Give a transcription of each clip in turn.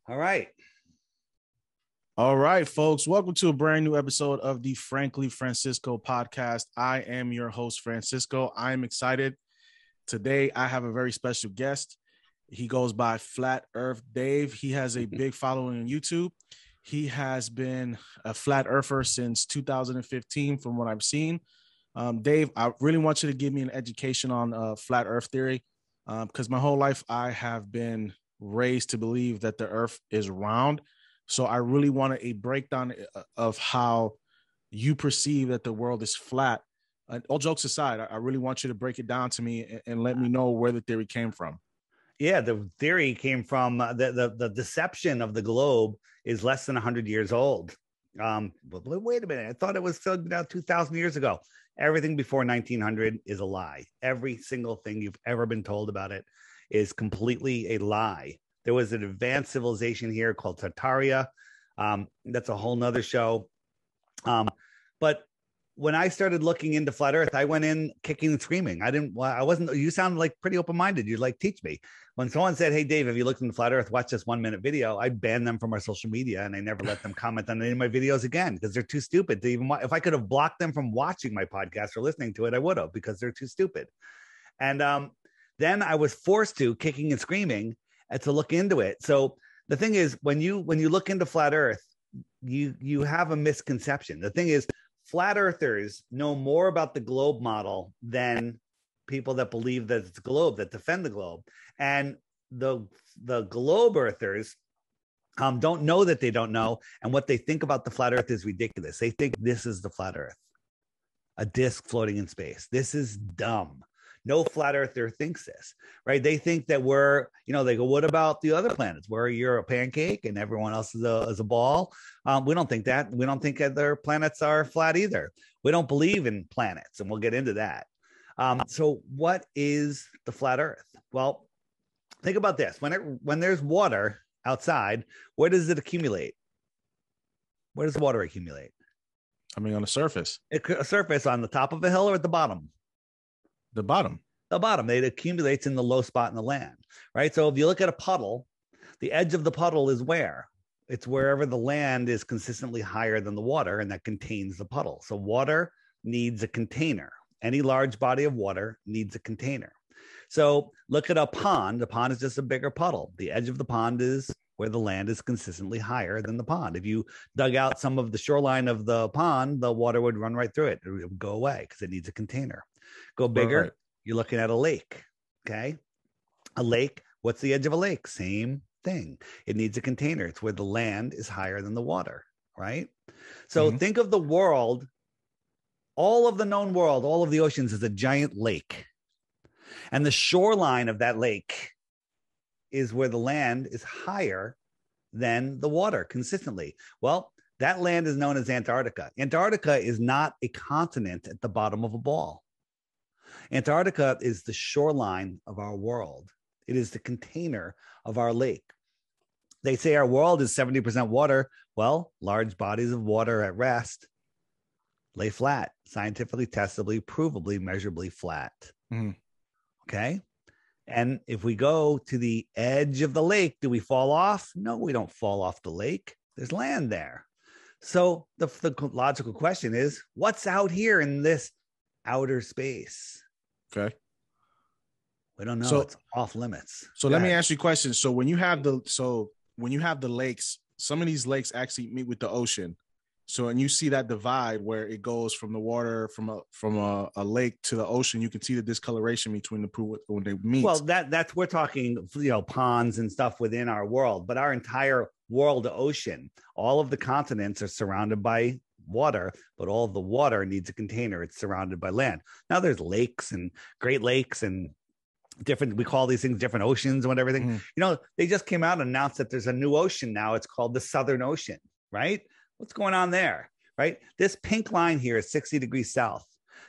All right. All right, folks. Welcome to a brand new episode of the Frankly Francisco podcast. I am your host, Francisco. I am excited. Today, I have a very special guest. He goes by Flat Earth Dave. He has a big following on YouTube. He has been a flat earther since 2015, from what I've seen. Dave, I really want you to give me an education on flat earth theory, because my whole life I have been raised to believe that the earth is round. So I really wanted a breakdown of how you perceive that the world is flat. All jokes aside, I really want you to break it down to me and let me know where the theory came from. Yeah, the theory came from the deception of the globe is less than 100 years old. But wait a minute. I thought it was figured out 2,000 years ago. Everything before 1900 is a lie. Every single thing you've ever been told about it is completely a lie. There was an advanced civilization here called Tartaria. That's a whole nother show. But when I started looking into flat Earth, I went in kicking and screaming. You sound like pretty open-minded. You'd like teach me. When someone said, "Hey, Dave, have you looked into flat Earth? Watch this 1-minute video," I banned them from our social media and I never let them comment on any of my videos again because they're too stupid to even. If I could have blocked them from watching my podcast or listening to it, I would have, because they're too stupid. And then I was forced to, kicking and screaming, to look into it. So the thing is, when you look into flat Earth, you have a misconception. The thing is, flat earthers know more about the globe model than people that believe that it's a globe, that defend the globe. And the globe earthers don't know that they don't know. And what they think about the flat Earth is ridiculous. They think this is the flat Earth, a disc floating in space. This is dumb. No flat earther thinks this, right? They think that they go, what about the other planets where you're a pancake and everyone else is a ball? We don't think that. We don't think other planets are flat either. We don't believe in planets, and we'll get into that. So what is the flat Earth? Well, think about this. When there's water outside, where does it accumulate? Where does water accumulate? I mean, on the surface. A surface on the top of a hill or at the bottom? The bottom. It accumulates in the low spot in the land, right? So if you look at a puddle, the edge of the puddle is where? It's wherever the land is consistently higher than the water, and that contains the puddle. So water needs a container. Any large body of water needs a container. So look at a pond. The pond is just a bigger puddle. The edge of the pond is where the land is consistently higher than the pond. If you dug out some of the shoreline of the pond, the water would run right through it. It would go away because it needs a container. Go bigger, right. You're looking at a lake, okay? A lake, what's the edge of a lake? Same thing. It needs a container. It's where the land is higher than the water, right? So think of the world, all of the known world, all of the oceans is a giant lake. And the shoreline of that lake is where the land is higher than the water consistently. Well, that land is known as Antarctica. Antarctica is not a continent at the bottom of a ball. Antarctica is the shoreline of our world. It is the container of our lake. They say our world is 70% water. Well, large bodies of water at rest lay flat, scientifically, testably, provably, measurably flat. Okay? And if we go to the edge of the lake, do we fall off? No, we don't fall off the lake. There's land there. So the logical question is, what's out here in this outer space? Okay. We don't know. So, it's off limits. So let me ask you a question. So when you have the lakes, some of these lakes actually meet with the ocean. So, and you see that divide where it goes from the water from a lake to the ocean, you can see the discoloration between the two when they meet. Well, that's we're talking, ponds and stuff within our world, but our entire world, ocean, all of the continents are surrounded by water, but all of the water needs a container. It's surrounded by land. Now there's lakes and Great Lakes and different, we call these things different oceans and everything. They just came out and announced that there's a new ocean now. It's called the Southern Ocean, right? What's going on there, right? This pink line here is 60 degrees south.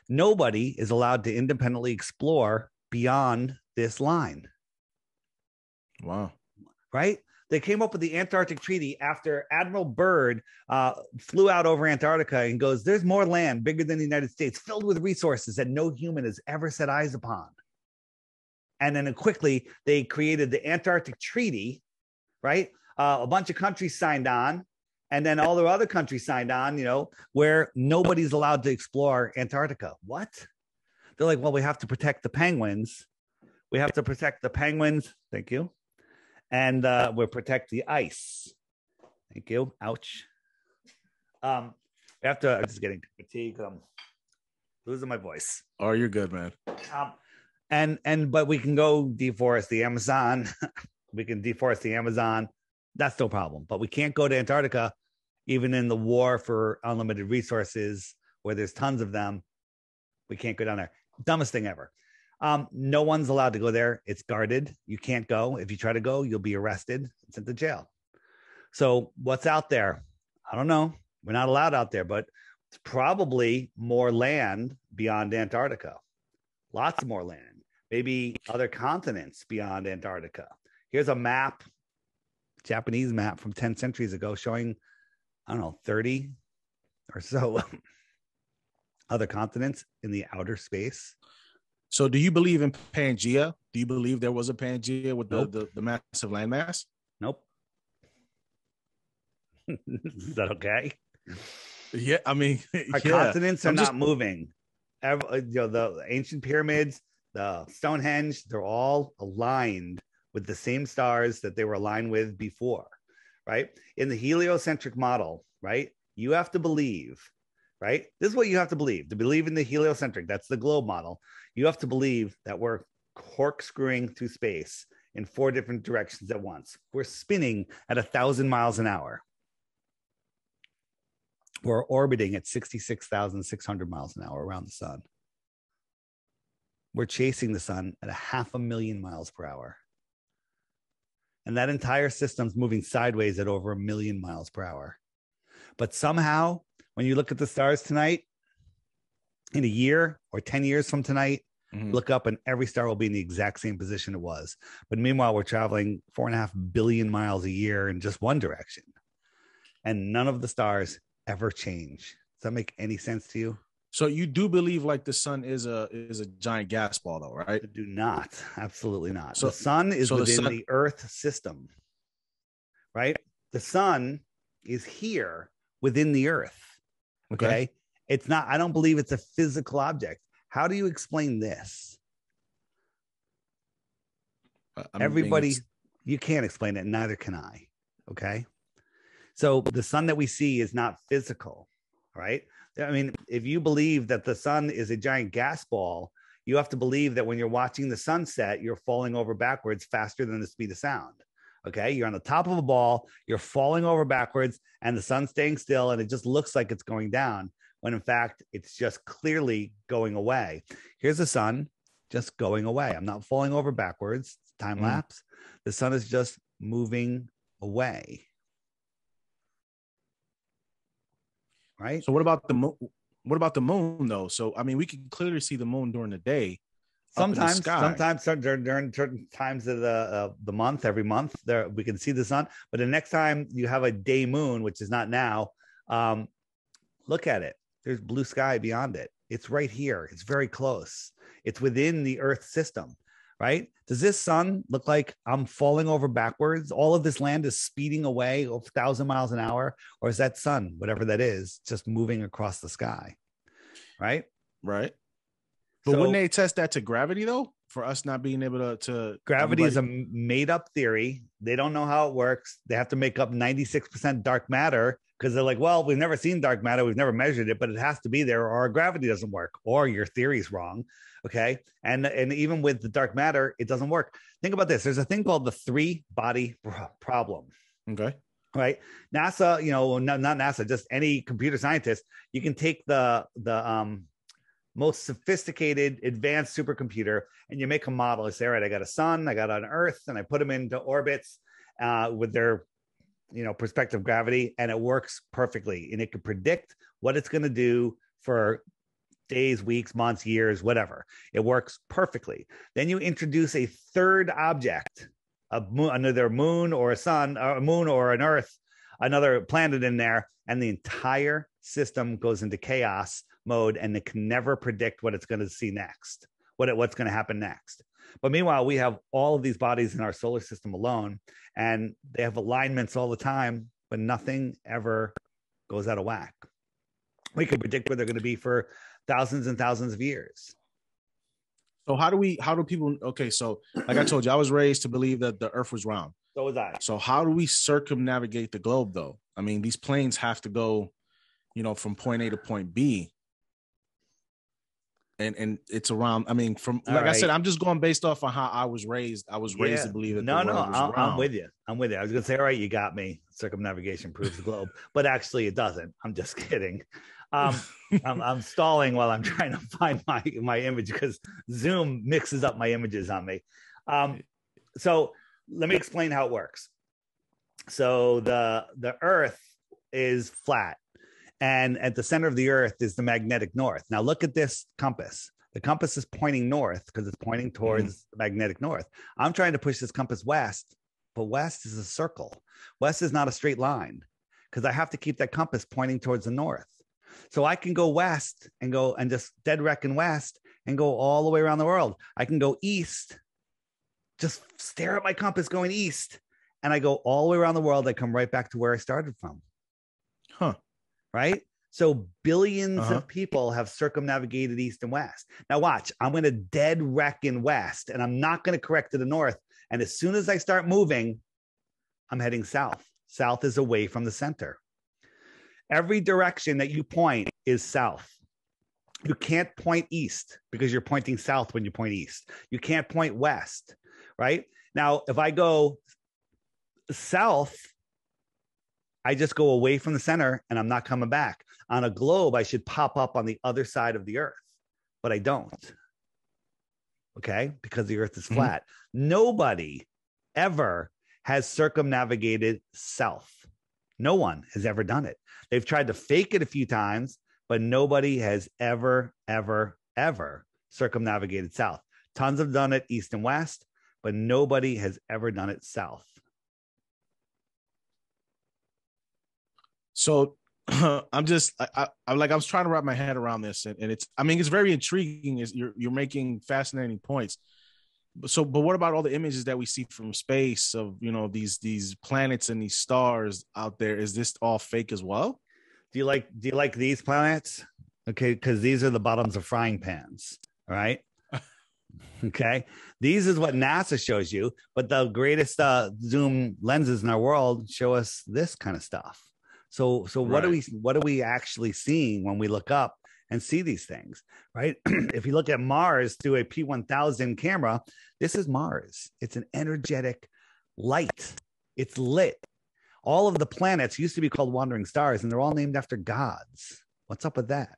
Nobody is allowed to independently explore beyond this line. Wow. Right? They came up with the Antarctic Treaty after Admiral Byrd flew out over Antarctica and goes, there's more land bigger than the United States, filled with resources that no human has ever set eyes upon. And then quickly, they created the Antarctic Treaty, right? a bunch of countries signed on, and then all the other countries signed on, where nobody's allowed to explore Antarctica. What? They're like, well, we have to protect the penguins. We have to protect the penguins. Thank you. And we'll protect the ice. Thank you. Ouch. I'm just getting fatigued. I'm losing my voice. Oh, you're good, man. But we can go deforest the Amazon. We can deforest the Amazon. That's no problem. But we can't go to Antarctica, even in the war for unlimited resources, where there's tons of them. We can't go down there. Dumbest thing ever. No one's allowed to go there. It's guarded. You can't go. If you try to go, you'll be arrested and sent to jail. So what's out there? I don't know. We're not allowed out there, but it's probably more land beyond Antarctica. Lots more land. Maybe other continents beyond Antarctica. Here's a map, Japanese map from 10 centuries ago showing, 30 or so other continents in the outer space. So do you believe in Pangaea? Do you believe there was a Pangaea with Nope. the massive landmass? Nope. Is that okay? Yeah, I mean, Our continents are not moving. The ancient pyramids, the Stonehenge, they're all aligned with the same stars that they were aligned with before, right? In the heliocentric model, right? You have to believe, right? This is what you have to believe. To believe in the heliocentric, that's the globe model. You have to believe that we're corkscrewing through space in 4 different directions at once. We're spinning at 1,000 miles an hour. We're orbiting at 66,600 miles an hour around the sun. We're chasing the sun at 500,000 miles per hour. And that entire system's moving sideways at over 1 million miles per hour. But somehow, when you look at the stars tonight, in a year or 10 years from tonight, look up and every star will be in the exact same position it was. But meanwhile, we're traveling 4.5 billion miles a year in just one direction. And none of the stars ever change. Does that make any sense to you? So you do believe like the sun is a giant gas ball, though, right? I do not. Absolutely not. So the sun is within the Earth system, right? The sun is here within the Earth. Okay. It's not, I don't believe it's a physical object. How do you explain this? Everybody, you can't explain it. Neither can I. Okay. So the sun that we see is not physical, right? I mean, if you believe that the sun is a giant gas ball, you have to believe that when you're watching the sunset, you're falling over backwards faster than the speed of sound. Okay. You're on the top of a ball, you're falling over backwards, and the sun's staying still, and it just looks like it's going down, when in fact, it's just clearly going away. Here's the sun just going away. I'm not falling over backwards. It's time lapse. The sun is just moving away. Right. So what about the moon? What about the moon, though? So, I mean, we can clearly see the moon during the day. Sometimes during certain times of the month, every month, there we can see the sun. But the next time you have a day moon, which is not now, look at it. There's blue sky beyond it. It's right here. It's very close. It's within the Earth system, right? Does this sun look like I'm falling over backwards? All of this land is speeding away 1,000 miles an hour, or is that sun, whatever that is, just moving across the sky, right? Right. But wouldn't they test that to gravity, though, for us not being able to Gravity is a made-up theory. They don't know how it works. They have to make up 96% dark matter because they're like, well, we've never seen dark matter. We've never measured it, but it has to be there or our gravity doesn't work or your theory's wrong. Okay. And even with the dark matter, it doesn't work. Think about this. There's a thing called the 3-body problem. Okay. Right. NASA, not NASA, just any computer scientist, you can take the most sophisticated, advanced supercomputer, and you make a model. You say, all right, I got a sun, I got an Earth, and I put them into orbits with their, perspective gravity, and it works perfectly. And it can predict what it's going to do for days, weeks, months, years, whatever. It works perfectly. Then you introduce a third object, another moon or a sun, or a moon or an Earth, another planet in there, and the entire system goes into chaos mode, and it can never predict what it's going to see next, what's going to happen next. But meanwhile, we have all of these bodies in our solar system alone, and they have alignments all the time, but nothing ever goes out of whack. We can predict where they're going to be for thousands and thousands of years. So how do people, okay, so like I told you, I was raised to believe that the earth was round. So was I. So how do we circumnavigate the globe though? I mean, these planes have to go, from point A to point B. And it's around, I mean, I said, I'm just going based off on how I was raised. I was raised to believe that the world was round. I'm with you. I was going to say, all right, you got me. Circumnavigation proves the globe. But actually it doesn't. I'm just kidding. I'm stalling while I'm trying to find my image because Zoom mixes up my images on me. So let me explain how it works. So the Earth is flat, and at the center of the Earth is the magnetic north. Now look at this compass. The compass is pointing north because it's pointing towards the magnetic north. I'm trying to push this compass west, but west is a circle. West is not a straight line because I have to keep that compass pointing towards the north. So I can go west and go and just dead reckon west and go all the way around the world. I can go east, just stare at my compass going east, and I go all the way around the world. I come right back to where I started from. Right? So billions of people have circumnavigated east and west. Now watch, I'm going to dead reckon west, and I'm not going to correct to the north. And as soon as I start moving, I'm heading south. South is away from the center. Every direction that you point is south. You can't point east because you're pointing south when you point east. You can't point west, right? Now, if I go south, I just go away from the center and I'm not coming back. On a globe, I should pop up on the other side of the Earth, but I don't. Okay? Because the Earth is flat. Nobody ever has circumnavigated south. No one has ever done it. They've tried to fake it a few times, but nobody has ever circumnavigated south. Tons have done it east and west, but nobody has ever done it south. So I was trying to wrap my head around this, and it's very intriguing. You're making fascinating points. But what about all the images that we see from space of these planets and these stars out there? Is this all fake as well? Do you like these planets? Okay, because these are the bottoms of frying pans. All right. Okay, these is what NASA shows you, but the greatest zoom lenses in our world show us this kind of stuff. So what are we actually seeing when we look up and see these things, right? If you look at Mars through a P1000 camera, this is Mars. It's an energetic light. It's lit. All of the planets used to be called wandering stars, and they're all named after gods. What's up with that?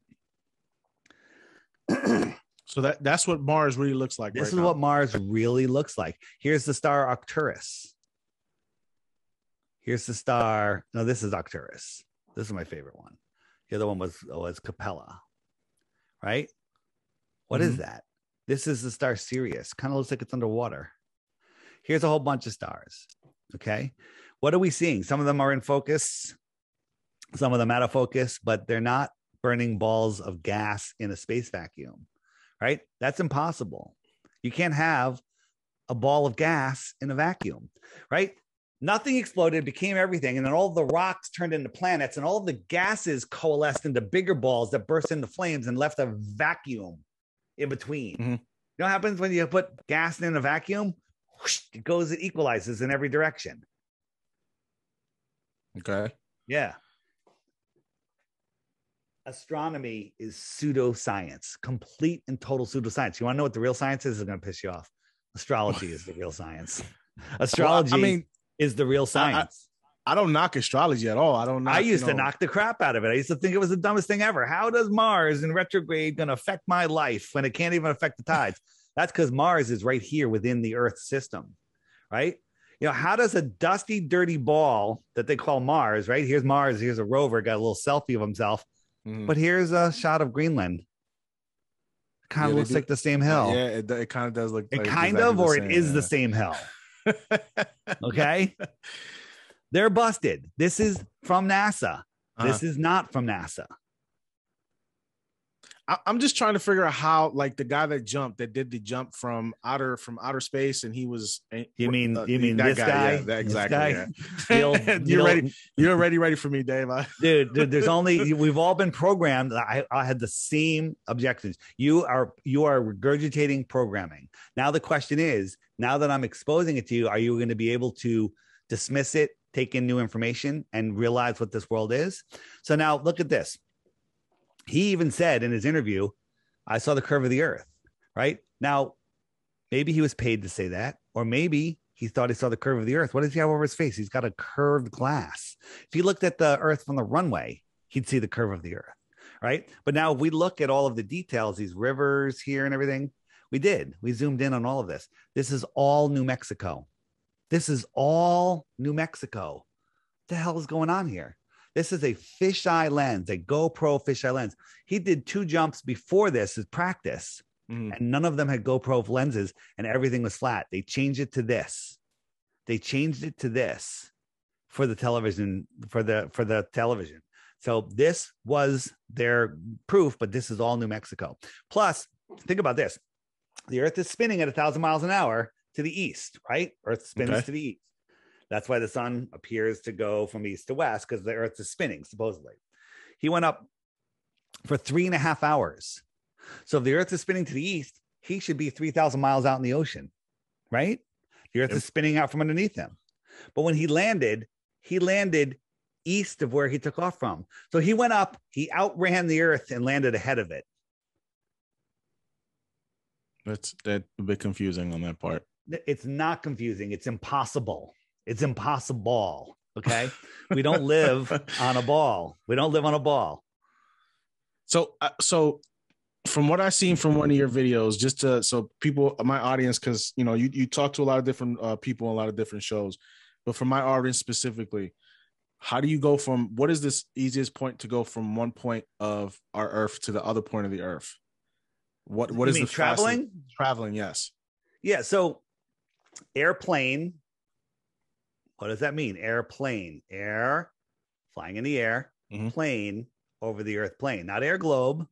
So that's what Mars really looks like. This is what Mars really looks like. Here's the star Arcturus. Here's the star. No, this is Arcturus. This is my favorite one. The other one was Capella, right? What is that? This is the star Sirius. Kind of looks like it's underwater. Here's a whole bunch of stars. Okay. What are we seeing? Some of them are in focus. Some of them out of focus, but they're not burning balls of gas in a space vacuum, right? That's impossible. You can't have a ball of gas in a vacuum, right? Nothing exploded, became everything. And then all the rocks turned into planets and all the gases coalesced into bigger balls that burst into flames and left a vacuum in between. You know what happens when you put gas in a vacuum? Whoosh, it equalizes in every direction. Okay. Yeah. Astronomy is pseudoscience, complete and total pseudoscience. You want to know what the real science is? It's going to piss you off. Astrology is the real science. Astrology is the real science. I don't knock astrology at all. I used to knock the crap out of it. I used to think it was the dumbest thing ever. How does Mars in retrograde going to affect my life when it can't even affect the tides? That's because Mars is right here within the Earth system, right? How does a dusty, dirty ball that they call Mars, right? Here's Mars. Here's a rover, got a little selfie of himself. But here's a shot of Greenland. It kind of looks like the same hill. Yeah, it kind of does look like it is the same hill. Okay. They're busted. This is from NASA. This is not from NASA. I'm just trying to figure out how, like, the guy that did the jump from outer space, and he was. You mean that this guy? Yeah, that exactly. Guy? Yeah. You're ready. You're ready for me, Dave. Dude, there's only we've all been programmed. I had the same objections. You are regurgitating programming. Now the question is, now that I'm exposing it to you, are you going to be able to dismiss it, take in new information, and realize what this world is? So now look at this. He even said in his interview, I saw the curve of the earth, right? Now, maybe he was paid to say that, or maybe he thought he saw the curve of the earth. What does he have over his face? He's got a curved glass. If he looked at the earth from the runway, he'd see the curve of the earth, right? But now if we look at all of the details, these rivers here and everything, we zoomed in on all of this. This is all New Mexico. This is all New Mexico. What the hell is going on here? This is a fisheye lens, a GoPro fisheye lens. He did 2 jumps before this as practice, and none of them had GoPro lenses, and everything was flat. They changed it to this. They changed it to this for the television, for the television. So this was their proof, but this is all New Mexico. Plus, think about this. The Earth is spinning at 1,000 miles an hour to the east, right? Earth spins to the east. That's why the sun appears to go from east to west, because the earth is spinning, supposedly. He went up for 3.5 hours. So if the earth is spinning to the east, he should be 3,000 miles out in the ocean, right? The earth is spinning out from underneath him. But when he landed east of where he took off from. So he went up, he outran the earth and landed ahead of it. That's a bit confusing on that part. It's not confusing. It's impossible. It's impossible. Okay. We don't live on a ball. We don't live on a ball. So from what I've seen from one of your videos, so people, my audience, because, you talk to a lot of different people on a lot of different shows, but for my audience specifically, how do you go from, what is this easiest point to go from one point of our earth to the other point of the earth? What is the traveling? Traveling, yes. Yeah. So airplane. What does that mean? Airplane, air, flying in the air, plane over the earth plane, not air globe,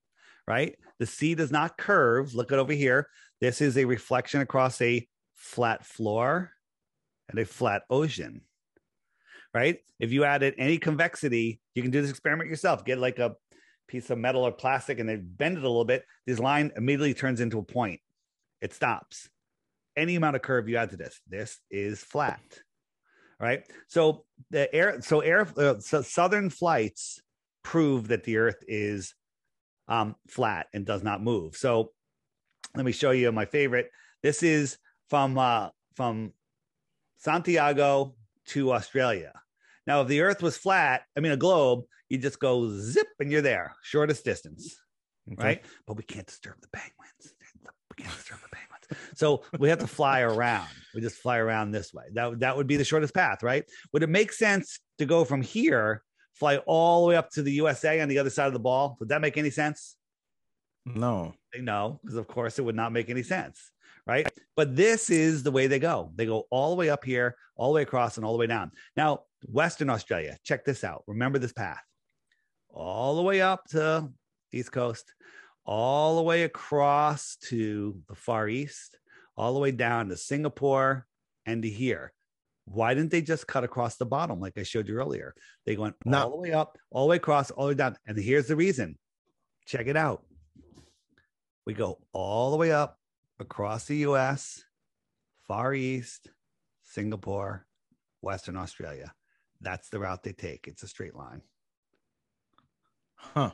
right? The sea does not curve. Look at over here. This is a reflection across a flat floor and a flat ocean, right? If you added any convexity, you can do this experiment yourself. Get like a piece of metal or plastic and then bend it a little bit. This line immediately turns into a point. It stops. Any amount of curve you add to this is flat. Right. So southern flights prove that the earth is flat and does not move. So let me show you my favorite. This is from Santiago to Australia. Now, if the earth was flat, a globe, you just go zip and you're there. Shortest distance. Okay. Right. But we can't disturb the penguins. We can't disturb the penguins. So we have to fly around. We just fly around this way. That would be the shortest path, right? Would it make sense to go from here, fly all the way up to the USA on the other side of the ball? Would that make any sense? No. No, because of course it would not make any sense, right? But this is the way they go. They go all the way up here, all the way across, and all the way down. Now, Western Australia, check this out. Remember this path. All the way up to East Coast, all the way across to the Far East, all the way down to Singapore and to here. Why didn't they just cut across the bottom like I showed you earlier? They went all the way up, all the way across, all the way down. And here's the reason. Check it out. We go all the way up across the US, Far East, Singapore, Western Australia. That's the route they take. It's a straight line. Huh.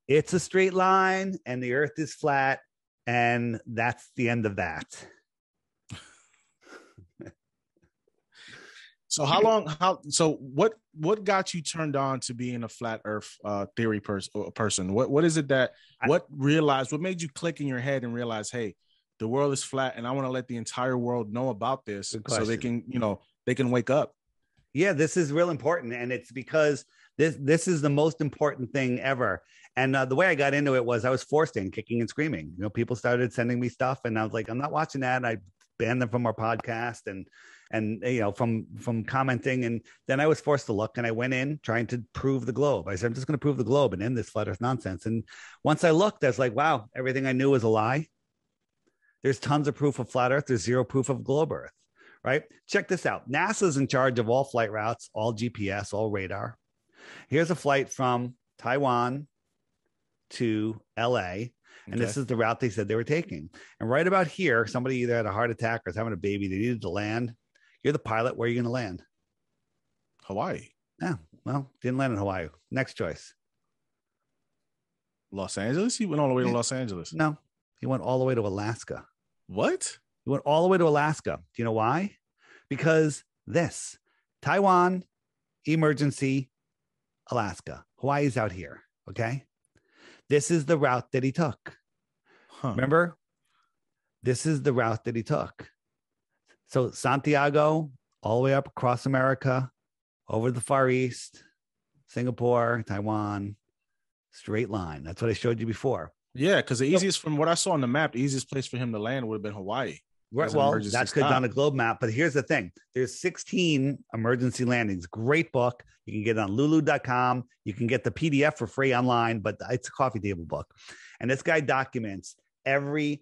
It's a straight line and the earth is flat, and that's the end of that. So what got you turned on to being a flat earth theory person? What is it what made you click in your head and realize, hey, the world is flat and I want to let the entire world know about this so they can wake up? Yeah, this is real important. And it's because this is the most important thing ever. And the way I got into it was I was forced in, kicking and screaming. People started sending me stuff and I was like, I'm not watching that. And I banned them from our podcast and from commenting. And then I was forced to look, and I went in trying to prove the globe. I said, I'm just going to prove the globe and end this flat earth nonsense. And once I looked, I was like, wow, everything I knew was a lie. There's tons of proof of flat earth. There's zero proof of globe earth, right? Check this out. NASA's in charge of all flight routes, all GPS, all radar. Here's a flight from Taiwan to LA. And this is the route they said they were taking. And right about here, somebody either had a heart attack or was having a baby. They needed to land. You're the pilot. Where are you going to land? Hawaii. Yeah. Well, didn't land in Hawaii. Next choice. Los Angeles? He went all the way to Los Angeles. No, he went all the way to Alaska. What? He went all the way to Alaska. Do you know why? Because this Taiwan, emergency, Alaska. Hawaii's out here. Okay. This is the route that he took. Remember? This is the route that he took. So Santiago, all the way up across America, over the Far East, Singapore, Taiwan, straight line. That's what I showed you before. Yeah, because the easiest, from what I saw on the map, the easiest place for him to land would have been Hawaii. Right. Well, that's good on a globe map. But here's the thing. There's 16 emergency landings. Great book. You can get it on lulu.com. You can get the PDF for free online, but it's a coffee table book. And this guy documents every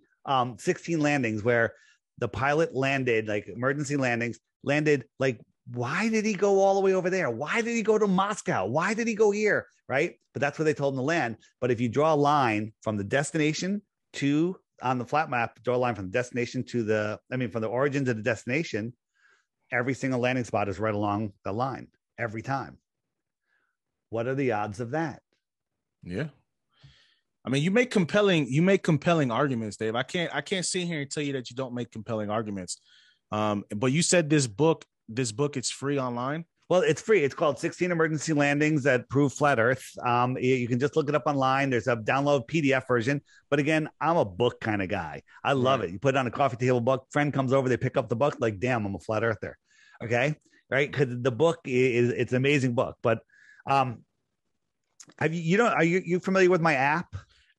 16 landings where the pilot landed, like emergency landings, landed like, why did he go all the way over there? Why did he go to Moscow? Why did he go here? Right. But that's where they told him to land. But if you draw a line from the destination to on the flat map, draw a line from the destination to from the origin to the destination, every single landing spot is right along the line every time. What are the odds of that? Yeah. I mean, you make compelling arguments, Dave. I can't sit here and tell you that you don't make compelling arguments. But you said this book, it's free online. Well, it's free. It's called 16 Emergency Landings That Prove Flat Earth. You can just look it up online. There's a download PDF version. But again, I'm a book kind of guy. I love it. You put it on a coffee table book. Friend comes over, they pick up the book. Like, damn, I'm a flat earther. Okay, right? Because the book it's an amazing book. But are you familiar with my app?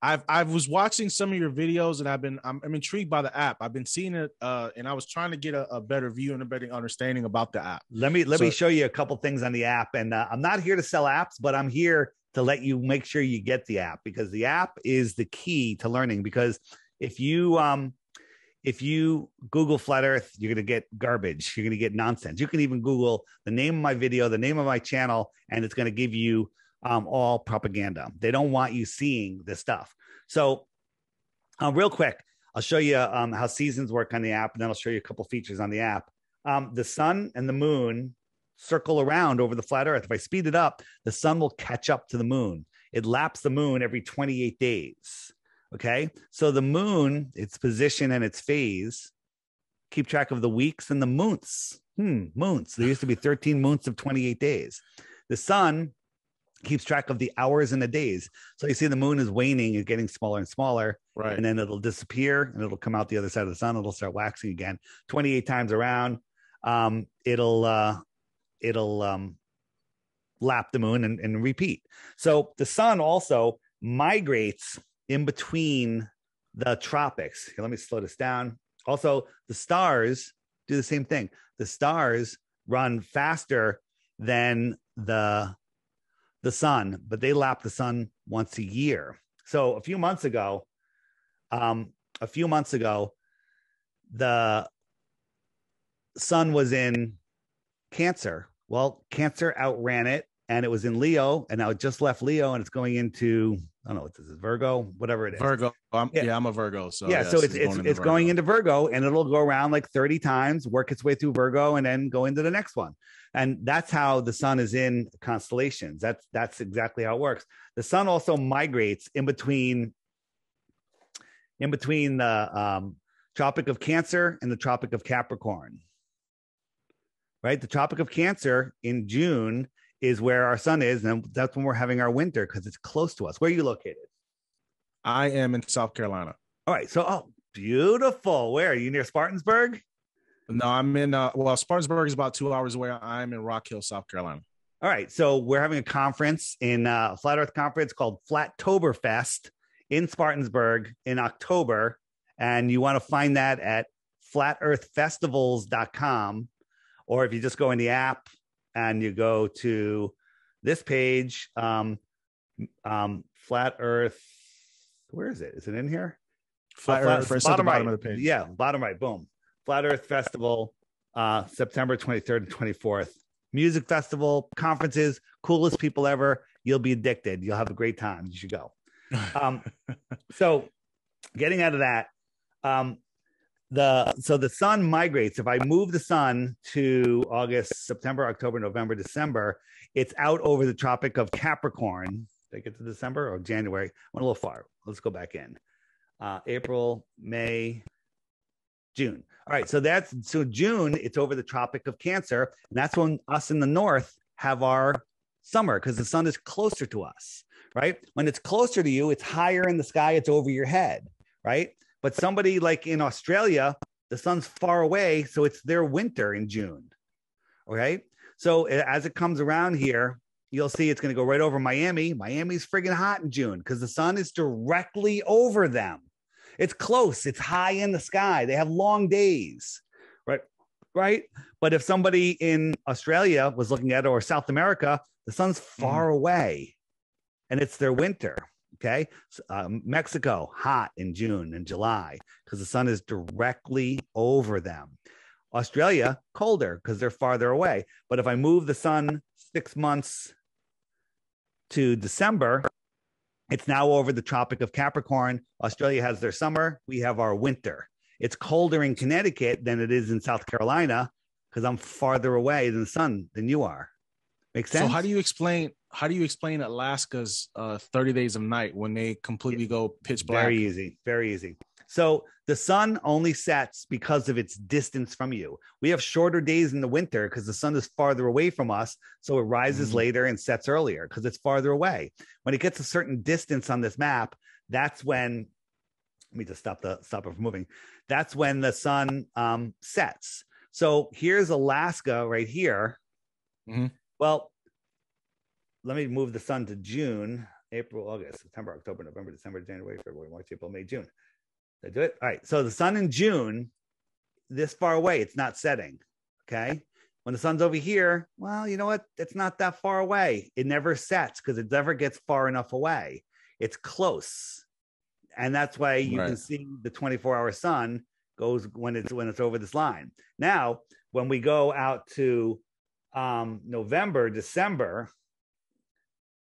I was watching some of your videos, and I'm intrigued by the app. I've been seeing it, and I was trying to get a better view and a better understanding about the app. Let me show you a couple things on the app. And I'm not here to sell apps, but I'm here to let you make sure you get the app, because the app is the key to learning. Because if you Google flat Earth, you're going to get garbage. You're going to get nonsense. You can even Google the name of my video, the name of my channel, and it's going to give you all propaganda. They don't want you seeing this stuff. So real quick, I'll show you how seasons work on the app, and then I'll show you a couple features on the app. The sun and the moon circle around over the flat Earth. If I speed it up, the sun will catch up to the moon. It laps the moon every 28 days. Okay. So the moon, its position and its phase, keep track of the weeks and the moons. Moons. There used to be 13 moons of 28 days. The sun keeps track of the hours and the days. So you see the moon is waning and getting smaller and smaller. Right. And then it'll disappear and it'll come out the other side of the sun. It'll start waxing again 28 times around. It'll lap the moon and repeat. So the sun also migrates in between the tropics. Here, let me slow this down. Also, the stars do the same thing. The stars run faster than the sun, but they lap the sun once a year. So a few months ago, the sun was in Cancer. Well, Cancer outran it, and it was in Leo, and now it just left Leo, and it's going into, I don't know what this is, Virgo, whatever it is. Virgo. I'm a Virgo. So so it's going into Virgo, and it'll go around like 30 times, work its way through Virgo, and then go into the next one. And that's how the sun is in constellations. That's exactly how it works. The sun also migrates in between the Tropic of Cancer and the Tropic of Capricorn. Right? The Tropic of Cancer in June is where our sun is, and that's when we're having our winter because it's close to us. Where are you located? I am in South Carolina. All right. So, beautiful. Where are you, near Spartansburg? No, I'm in, Spartansburg is about 2 hours away. I'm in Rock Hill, South Carolina. All right. So we're having a conference Flat Earth conference called Flattoberfest in Spartansburg in October. And you want to find that at flatearthfestivals.com, or if you just go in the app and you go to this page, Flat Earth, where is it? Is it in here? Flat Earth, first at the bottom of the page. Yeah, bottom right, boom. Flat Earth Festival, September 23rd and 24th. Music festival, conferences, coolest people ever. You'll be addicted. You'll have a great time. You should go. So getting out of that, the sun migrates. If I move the sun to August, September, October, November, December, it's out over the Tropic of Capricorn. Did I get to December or January? Went a little far. Let's go back in. April, May, June. All right. So June, it's over the Tropic of Cancer. And that's when us in the north have our summer, because the sun is closer to us, right? When it's closer to you, it's higher in the sky. It's over your head, right? But somebody like in Australia, the sun's far away. So it's their winter in June. Okay. So as it comes around here, you'll see it's going to go right over Miami. Miami's friggin' hot in June because the sun is directly over them. It's close. It's high in the sky. They have long days, right? But if somebody in Australia was looking at it, or South America, the sun's far away and it's their winter, okay? Mexico, hot in June and July because the sun is directly over them. Australia, colder because they're farther away. But if I move the sun 6 months to December, it's now over the Tropic of Capricorn. Australia has their summer. We have our winter. It's colder in Connecticut than it is in South Carolina because I'm farther away than the sun than you are. Make sense? So how do you explain Alaska's 30 days of night when they completely go pitch black? Very easy. Very easy. So the sun only sets because of its distance from you. We have shorter days in the winter because the sun is farther away from us. So it rises later and sets earlier because it's farther away. When it gets a certain distance on this map, that's when, let me just stop it from moving. That's when the sun sets. So here's Alaska right here. Mm-hmm. Well, let me move the sun to June, April, August, September, October, November, December, January, February, March, April, May, June. Did I do it? All right. So the sun in June, this far away, it's not setting. Okay. When the sun's over here, well, you know what? It's not that far away. It never sets because it never gets far enough away. It's close. And that's why you can see the 24-hour sun goes when it's over this line. Now, when we go out to November, December,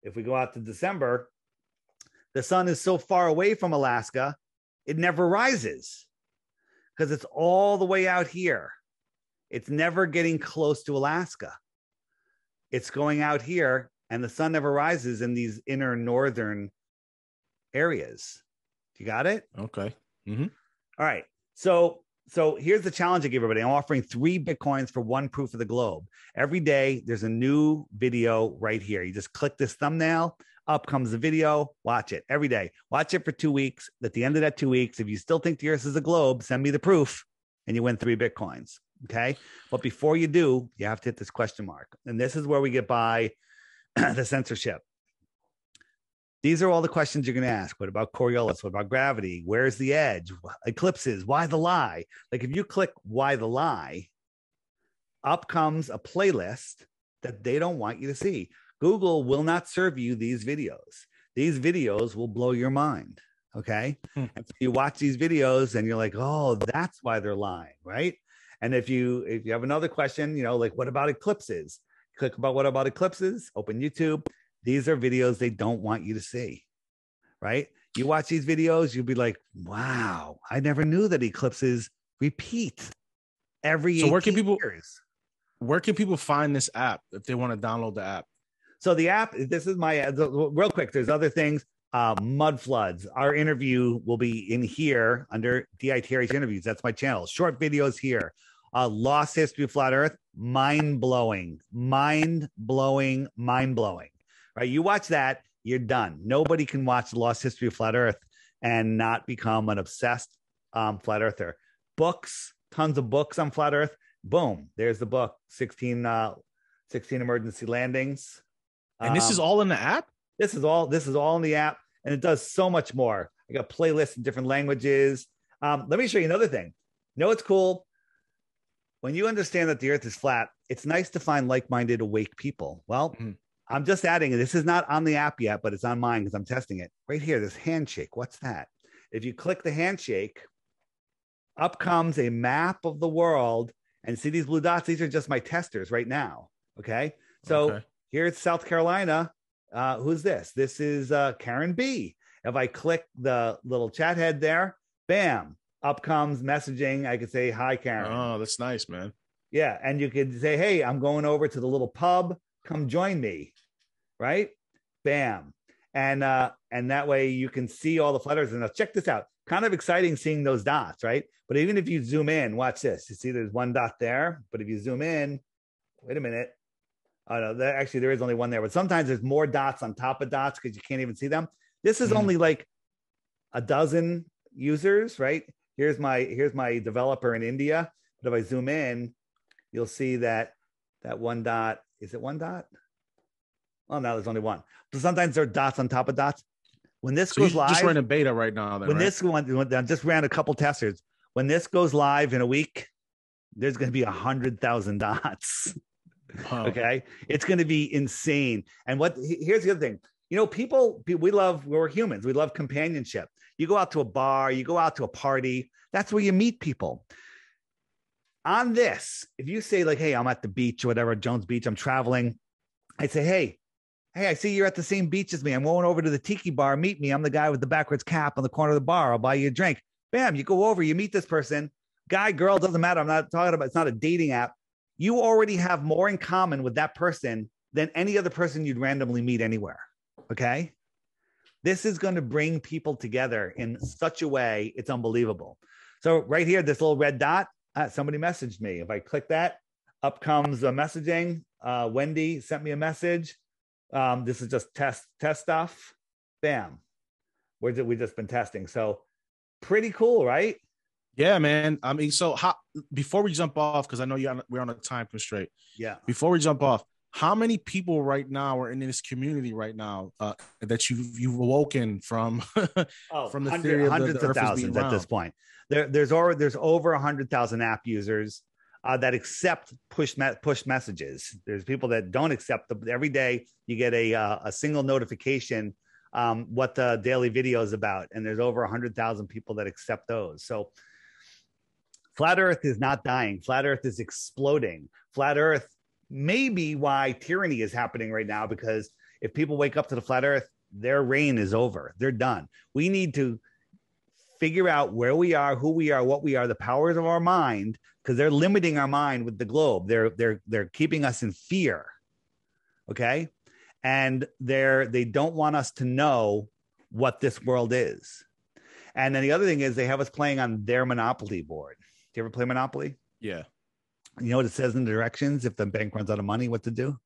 if we go out to December, the sun is so far away from Alaska, it never rises because it's all the way out here. It's never getting close to Alaska. It's going out here and the sun never rises in these inner northern areas. You got it? Okay. Mm-hmm. All right. So here's the challenge I give everybody. I'm offering 3 Bitcoins for 1 proof of the globe. Every day, there's a new video right here. You just click this thumbnail. Up comes the video. Watch it every day. Watch it for 2 weeks. At the end of that 2 weeks, if you still think the Earth is a globe, send me the proof and you win 3 Bitcoins. Okay. But before you do, you have to hit this question mark. And this is where we get by the censorship. These are all the questions you're going to ask. What about Coriolis? What about gravity? Where's the edge? Eclipses? Why the lie? Like if you click why the lie, up comes a playlist that they don't want you to see. Google will not serve you these videos. These videos will blow your mind. Okay. And so you watch these videos and you're like, oh, that's why they're lying. Right. And if you have another question, like what about eclipses? Click about what about eclipses? Open YouTube. These are videos they don't want you to see. Right. You watch these videos, you'll be like, wow, I never knew that eclipses repeat every 18 years. Where can people find this app if they want to download the app? So the app, this is real quick. There's other things. Mud floods. Our interview will be in here under DITRH interviews. That's my channel. Short videos here. Lost history of flat Earth. Mind blowing. Right? You watch that, you're done. Nobody can watch the Lost History of Flat Earth and not become an obsessed flat earther. Books, tons of books on flat Earth. Boom. There's the book. 16 emergency landings. And this is all in the app? This is all in the app, and it does so much more. I got playlists in different languages. Let me show you another thing. No, it's cool. When you understand that the earth is flat, it's nice to find like-minded, awake people. Well, I'm just adding, this is not on the app yet, but it's on mine because I'm testing it. Right here, this handshake. What's that? If you click the handshake, up comes a map of the world. And see these blue dots? These are just my testers right now. Okay. So here's South Carolina. Who's this? This is Karen B. If I click the little chat head there, bam, up comes messaging. I could say, hi, Karen. Oh, that's nice, man. Yeah. And you could say, hey, I'm going over to the little pub. Come join me. Right? Bam. And that way you can see all the flutters. And now check this out. Kind of exciting seeing those dots, right? But even if you zoom in, watch this. You see there's one dot there. But if you zoom in, wait a minute. Oh, no, there is only one there. But sometimes there's more dots on top of dots because you can't even see them. This is only like a dozen users, right? Here's my developer in India. But if I zoom in, you'll see that one dot. Is it one dot? Oh, no, there's only one. So sometimes there are dots on top of dots. When this goes live, just running beta right now. Then, this one, I just ran a couple testers. When this goes live in a week, there's going to be 100,000 dots. Wow. Okay, it's going to be insane. And here's the other thing. You know, we're humans. We love companionship. You go out to a bar, you go out to a party. That's where you meet people. On this, if you say like, hey, I'm at the beach or whatever, Jones Beach, I'm traveling. I say, hey, I see you're at the same beach as me. I'm going over to the tiki bar. Meet me. I'm the guy with the backwards cap on the corner of the bar. I'll buy you a drink. Bam, you go over, you meet this person. Guy, girl, doesn't matter. I'm not talking about, it's not a dating app. You already have more in common with that person than any other person you'd randomly meet anywhere. Okay? This is going to bring people together in such a way, it's unbelievable. So right here, this little red dot, somebody messaged me. If I click that, up comes the messaging. Wendy sent me a message. This is just test stuff. Bam. We've just been testing. So pretty cool, right? Yeah, man. I mean, so before we jump off, because I know we're on a time constraint. Yeah. Before we jump off, how many people right now are in this community right now that you've awoken from from the theory of hundreds of thousands at this point? There's over 100,000 app users that accept push messages. There's people that don't accept them. Every day you get a single notification what the daily video is about, and there's over 100,000 people that accept those. So flat Earth is not dying. Flat Earth is exploding. Flat Earth may be why tyranny is happening right now, because if people wake up to the flat Earth, their reign is over. They're done. We need to figure out where we are, who we are, what we are, the powers of our mind, because they're limiting our mind with the globe. They're keeping us in fear. Okay. And they don't want us to know what this world is. And then the other thing is they have us playing on their Monopoly board. Do you ever play Monopoly? Yeah. You know what it says in the directions if the bank runs out of money, what to do?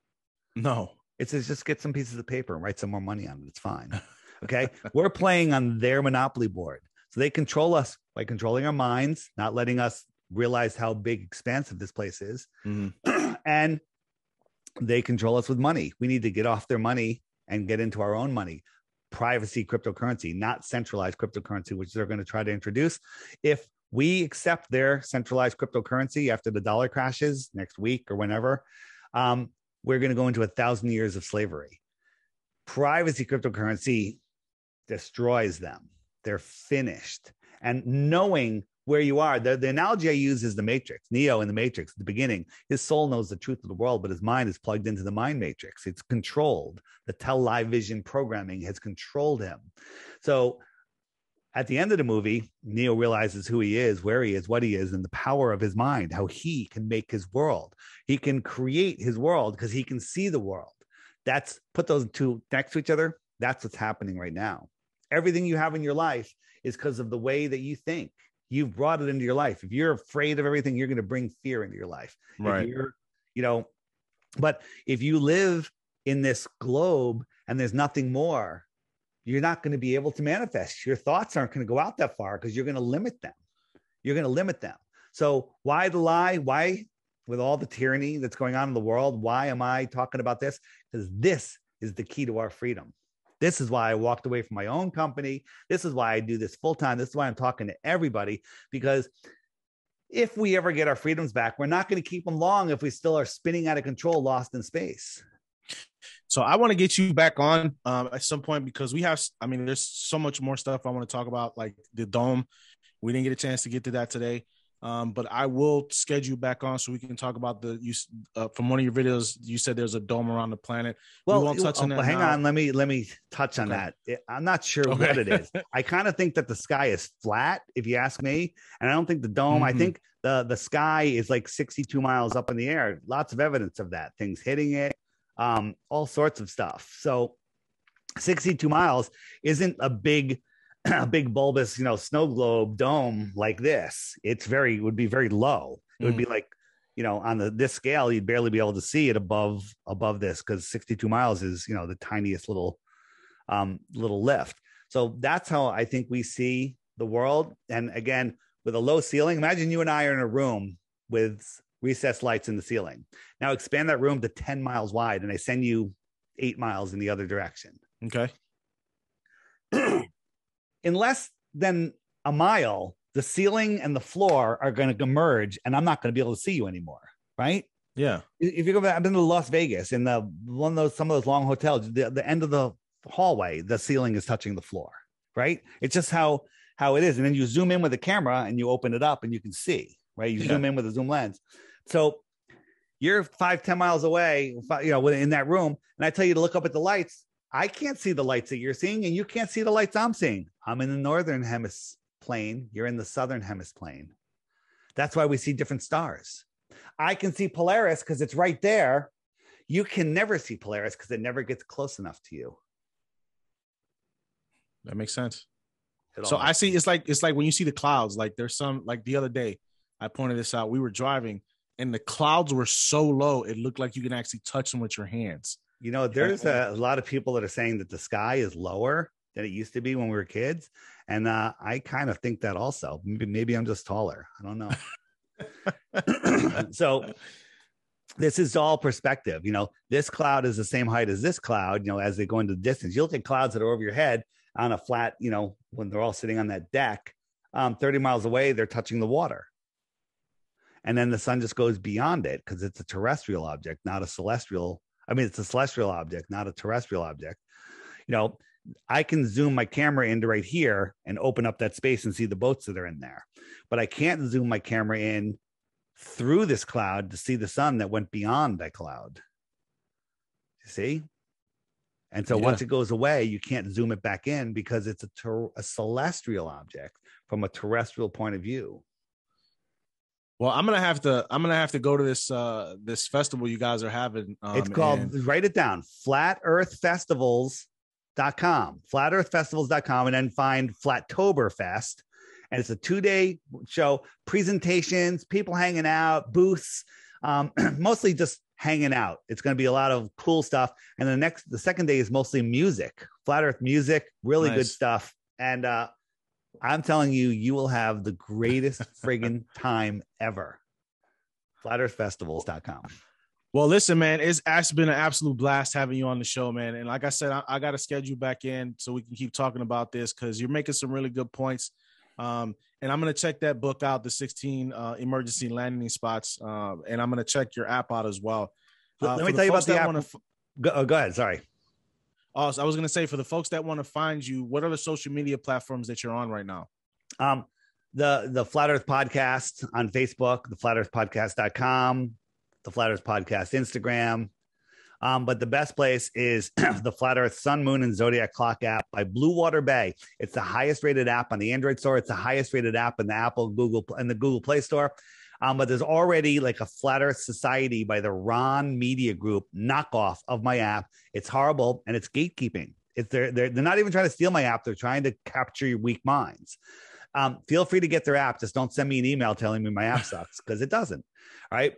No. It says just get some pieces of paper and write some more money on it. It's fine. Okay. We're playing on their Monopoly board. So they control us by controlling our minds, not letting us realize how big, expansive this place is. Mm-hmm. And they control us with money. We need to get off their money and get into our own money. Privacy cryptocurrency, not centralized cryptocurrency, which they're going to try to introduce. If we accept their centralized cryptocurrency after the dollar crashes next week or whenever, we're going to go into 1,000 years of slavery. Privacy cryptocurrency destroys them. They're finished. And knowing where you are, the analogy I use is the Matrix. Neo in the Matrix at the beginning, his soul knows the truth of the world, but his mind is plugged into the mind matrix. It's controlled. The television programming has controlled him. So at the end of the movie, Neo realizes who he is, where he is, what he is, and the power of his mind, how he can make his world. He can create his world because he can see the world. Put those two next to each other. That's what's happening right now. Everything you have in your life is because of the way that you think. You've brought it into your life. If you're afraid of everything, you're going to bring fear into your life. Right. But if you live in this globe and there's nothing more, you're not going to be able to manifest. Your thoughts aren't going to go out that far because you're going to limit them. You're going to limit them. So why the lie? Why, with all the tyranny that's going on in the world, why am I talking about this? Because this is the key to our freedom. This is why I walked away from my own company. This is why I do this full time. This is why I'm talking to everybody, because if we ever get our freedoms back, we're not going to keep them long if we still are spinning out of control, lost in space. So I want to get you back on at some point because there's so much more stuff I want to talk about, like the dome. We didn't get a chance to get to that today. But I will schedule back on so we can talk about from one of your videos. You said there's a dome around the planet. Well, we won't touch on that. Hang on. Let me touch on that. I'm not sure what it is. I kind of think that the sky is flat, if you ask me. And I don't think the dome, I think the sky is like 62 miles up in the air. Lots of evidence of that. Things hitting it, all sorts of stuff. So 62 miles isn't a big bulbous, snow globe dome like this. It would be very low. It would be like, on this scale, you'd barely be able to see it above this, because 62 miles is, the tiniest little lift. So that's how I think we see the world. And again, with a low ceiling, imagine you and I are in a room with recessed lights in the ceiling. Now expand that room to 10 miles wide, and I send you 8 miles in the other direction. Okay. In less than a mile, the ceiling and the floor are going to merge, and I'm not going to be able to see you anymore. Right? Yeah. If you go back, I've been to Las Vegas, in some of those long hotels, the end of the hallway, the ceiling is touching the floor. Right? It's just how it is. And then you zoom in with the camera and you open it up and you can see. Right? You zoom in with a zoom lens. So you're 5-10 miles away, in that room, and I tell you to look up at the lights. I can't see the lights that you're seeing, and you can't see the lights I'm seeing. I'm in the northern hemisphere plane. You're in the southern hemisphere plane. That's why we see different stars. I can see Polaris because it's right there. You can never see Polaris because it never gets close enough to you. That makes sense. So I see, it's like when you see the clouds, like there's some, like the other day, I pointed this out. We were driving and the clouds were so low, it looked like you can actually touch them with your hands. There's a lot of people that are saying that the sky is lower than it used to be when we were kids. And I kind of think that also. Maybe I'm just taller. I don't know. So this is all perspective. This cloud is the same height as this cloud, as they go into the distance. You look at clouds that are over your head on a flat, when they're all sitting on that deck, 30 miles away, they're touching the water. And then the sun just goes beyond it because it's a terrestrial object, not a celestial. It's a celestial object, not a terrestrial object. I can zoom my camera into right here and open up that space and see the boats that are in there. But I can't zoom my camera in through this cloud to see the sun that went beyond that cloud. You see? And so once it goes away, you can't zoom it back in because it's a celestial object from a terrestrial point of view. Well, I'm gonna have to go to this festival you guys are having. It's called, write it down, flatearthfestivals.com, flatearthfestivals.com, and then find Flattoberfest. And it's a 2-day show, presentations, people hanging out, booths, mostly just hanging out. It's going to be a lot of cool stuff. And the second day is mostly music, flat earth music, really good stuff. And I'm telling you, you will have the greatest friggin' time ever. Flatearthfestivals.com. Well, listen, man, it's been an absolute blast having you on the show, man. And like I said, I got to schedule back in so we can keep talking about this because you're making some really good points. And I'm going to check that book out, the 16 emergency landing spots. And I'm going to check your app out as well. Let me tell you about the app. Go ahead. Sorry. So I was going to say, for the folks that want to find you, what are the social media platforms that you're on right now? The Flat Earth Podcast on Facebook, the flatearthpodcast.com, the Flat Earth Podcast Instagram. But the best place is the Flat Earth Sun, Moon, and Zodiac Clock app by Blue Water Bay. It's the highest rated app on the Android store. It's the highest rated app in the Apple, Google, and the Google Play Store. But there's already like a Flat Earth Society by the Ron Media Group knockoff of my app. It's horrible and it's gatekeeping. They're not even trying to steal my app. They're trying to capture your weak minds. Feel free to get their app. Just don't send me an email telling me my app sucks because it doesn't. All right.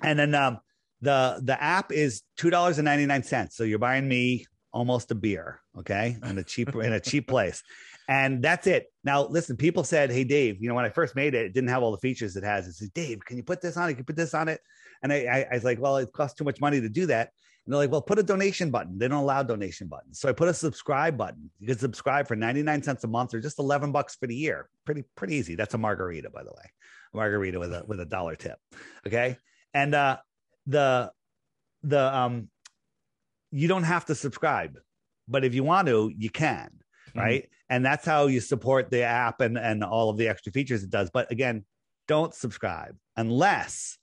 And then the app is $2.99. So you're buying me almost a beer, okay, in a cheap place. And that's it. Now, listen, people said, hey, Dave, when I first made it, it didn't have all the features it has. It said, Dave, can you put this on it? Can you put this on it? And I was like, well, it costs too much money to do that. And they're like, well, put a donation button. They don't allow donation buttons. So I put a subscribe button. You can subscribe for 99 cents a month or just $11 for the year. Pretty easy. That's a margarita, by the way. A margarita with a dollar tip. Okay. And you don't have to subscribe, but if you want to, you can. Right. Mm-hmm. And that's how you support the app and all of the extra features it does. But again, don't subscribe unless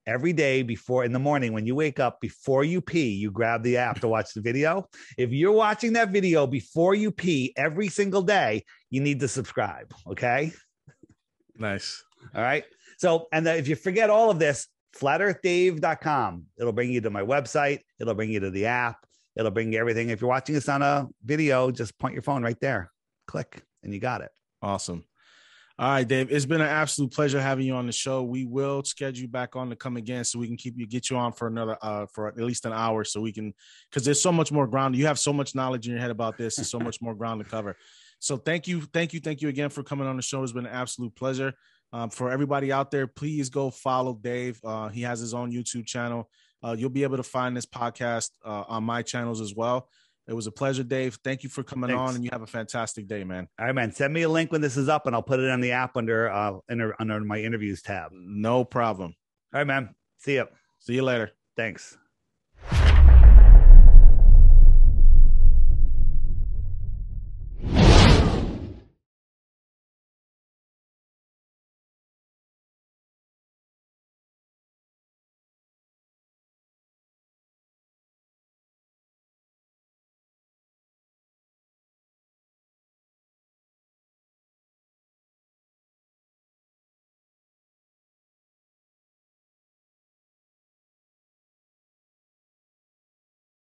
every day in the morning, when you wake up, before you pee, you grab the app to watch the video. If you're watching that video before you pee every single day, you need to subscribe. Okay. Nice. All right. So, and if you forget all of this, flatearthdave.com, it'll bring you to my website. It'll bring you to the app. It'll bring you everything. If you're watching this on a video, just point your phone right there, click, and you got it. Awesome. All right, Dave, it's been an absolute pleasure having you on the show. We will schedule you back on to come again so we can get you on for another, for at least an hour so we can, because there's so much more ground. You have so much knowledge in your head about this and so much more ground to cover. So thank you again for coming on the show. It's been an absolute pleasure. For everybody out there, please go follow Dave. He has his own YouTube channel. You'll be able to find this podcast on my channels as well. It was a pleasure, Dave. Thank you for coming on, and you have a fantastic day, man. All right, man. Send me a link when this is up, and I'll put it on the app under my interviews tab. No problem. All right, man. See you. See you later. Thanks.